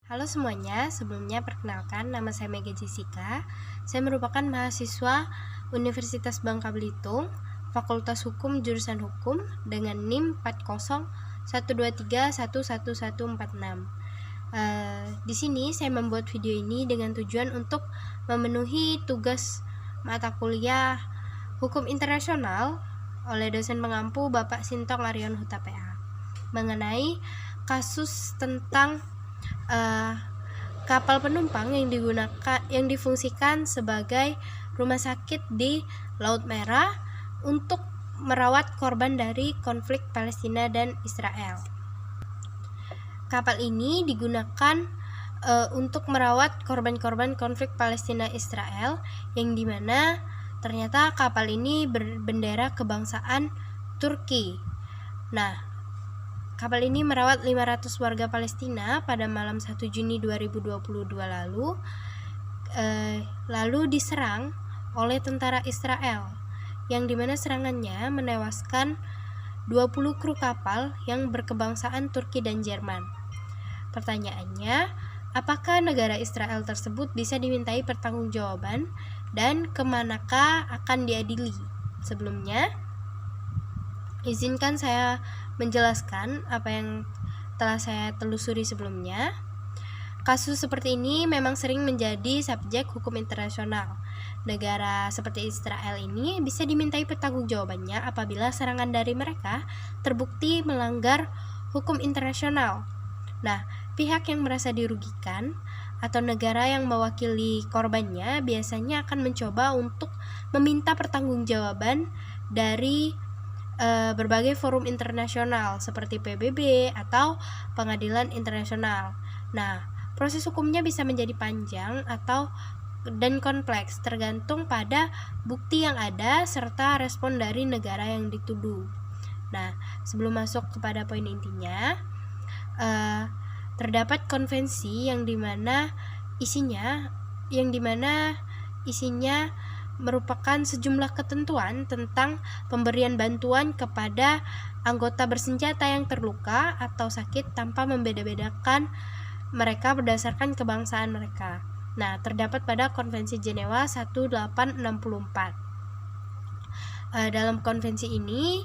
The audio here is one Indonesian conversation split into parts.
Halo semuanya, sebelumnya perkenalkan nama saya Mega Jessica. Saya merupakan mahasiswa Universitas Bangka Belitung, Fakultas Hukum jurusan Hukum dengan NIM 4012311146. Di sini saya membuat video ini dengan tujuan untuk memenuhi tugas mata kuliah Hukum Internasional oleh dosen pengampu Bapak Sintong Arion Huta PA mengenai kasus tentang kapal penumpang yang difungsikan sebagai rumah sakit di Laut Merah untuk merawat korban dari konflik Palestina dan Israel. Kapal ini digunakan untuk merawat korban-korban konflik Palestina-Israel, yang dimana ternyata kapal ini berbendera kebangsaan Turki. Nah, kapal ini merawat 500 warga Palestina pada malam 1 Juni 2022 lalu diserang oleh tentara Israel, yang dimana serangannya menewaskan 20 kru kapal yang berkebangsaan Turki dan Jerman. Pertanyaannya, apakah negara Israel tersebut bisa dimintai pertanggungjawaban dan kemanakah akan diadili? Sebelumnya, izinkan saya menjelaskan apa yang telah saya telusuri sebelumnya. Kasus seperti ini memang sering menjadi subjek hukum internasional. Negara seperti Israel ini bisa dimintai pertanggungjawabannya apabila serangan dari mereka terbukti melanggar hukum internasional. Nah, pihak yang merasa dirugikan atau negara yang mewakili korbannya biasanya akan mencoba untuk meminta pertanggungjawaban dari berbagai forum internasional seperti PBB atau pengadilan internasional. Nah, proses hukumnya bisa menjadi panjang dan kompleks tergantung pada bukti yang ada serta respon dari negara yang dituduh. Nah, sebelum masuk kepada poin intinya, terdapat konvensi yang dimana isinya merupakan sejumlah ketentuan tentang pemberian bantuan kepada anggota bersenjata yang terluka atau sakit tanpa membeda-bedakan mereka berdasarkan kebangsaan mereka. Nah, terdapat pada Konvensi Jenewa 1864. Dalam konvensi ini,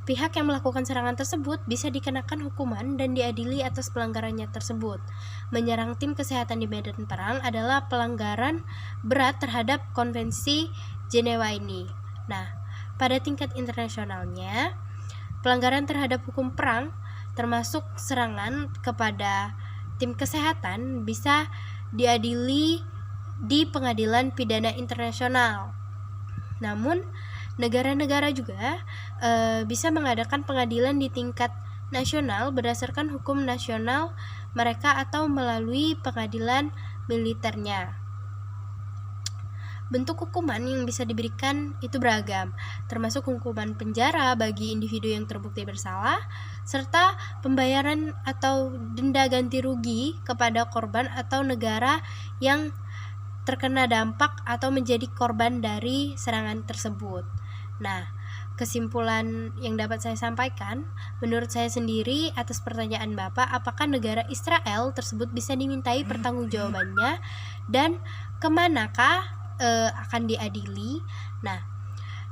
pihak yang melakukan serangan tersebut bisa dikenakan hukuman dan diadili atas pelanggarannya tersebut. Menyerang tim kesehatan di medan perang adalah pelanggaran berat terhadap konvensi Jenewa ini. Nah, pada tingkat internasionalnya, pelanggaran terhadap hukum perang termasuk serangan kepada tim kesehatan bisa diadili di pengadilan pidana internasional. Namun, negara-negara juga bisa mengadakan pengadilan di tingkat nasional berdasarkan hukum nasional mereka atau melalui pengadilan militernya. Bentuk hukuman yang bisa diberikan itu beragam, termasuk hukuman penjara bagi individu yang terbukti bersalah, serta pembayaran atau denda ganti rugi kepada korban atau negara yang terkena dampak atau menjadi korban dari serangan tersebut. Nah, kesimpulan yang dapat saya sampaikan, menurut saya sendiri atas pertanyaan Bapak, apakah negara Israel tersebut bisa dimintai pertanggungjawabannya dan kemanakah akan diadili? Nah,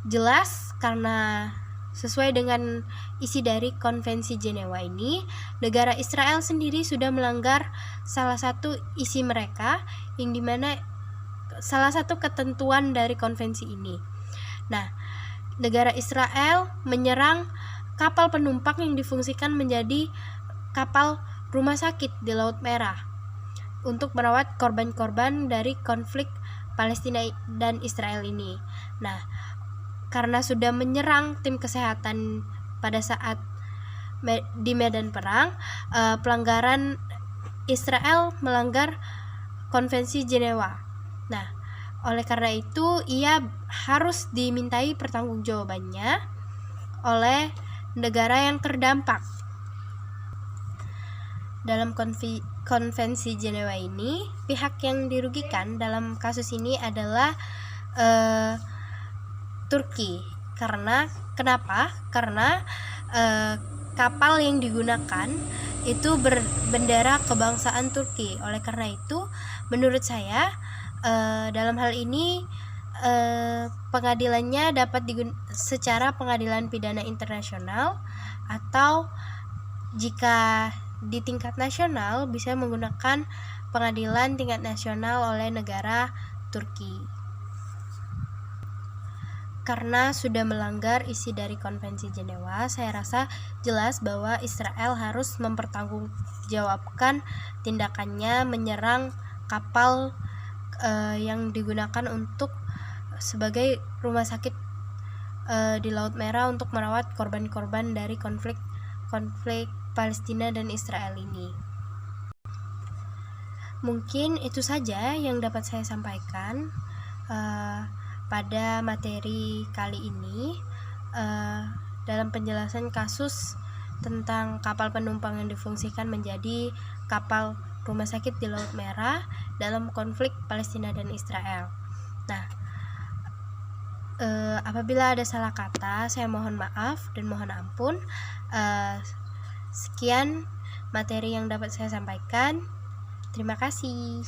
jelas karena sesuai dengan isi dari Konvensi Jenewa ini, negara Israel sendiri sudah melanggar salah satu isi mereka, yang dimana salah satu ketentuan dari konvensi ini. Nah, negara Israel menyerang kapal penumpang yang difungsikan menjadi kapal rumah sakit di Laut Merah untuk merawat korban-korban dari konflik Palestina dan Israel ini. Nah, karena sudah menyerang tim kesehatan pada saat di medan perang, pelanggaran Israel melanggar konvensi Jenewa. Nah, oleh karena itu ia harus dimintai pertanggungjawabannya oleh negara yang terdampak. Dalam konvensi Jenewa ini, pihak yang dirugikan dalam kasus ini adalah Turki. Kenapa? Karena kapal yang digunakan itu berbendera kebangsaan Turki. Oleh karena itu, menurut saya dalam hal ini pengadilannya dapat secara pengadilan pidana internasional, atau jika di tingkat nasional bisa menggunakan pengadilan tingkat nasional oleh negara Turki. Karena sudah melanggar isi dari Konvensi Jenewa, saya rasa jelas bahwa Israel harus mempertanggungjawabkan tindakannya menyerang kapal yang digunakan untuk sebagai rumah sakit di Laut Merah untuk merawat korban-korban dari konflik Palestina dan Israel ini. Mungkin itu saja yang dapat saya sampaikan pada materi kali ini dalam penjelasan kasus tentang kapal penumpang yang difungsikan menjadi kapal rumah sakit di Laut Merah dalam konflik Palestina dan Israel. Nah, apabila ada salah kata, saya mohon maaf dan mohon ampun. Sekian materi yang dapat saya sampaikan. Terima kasih.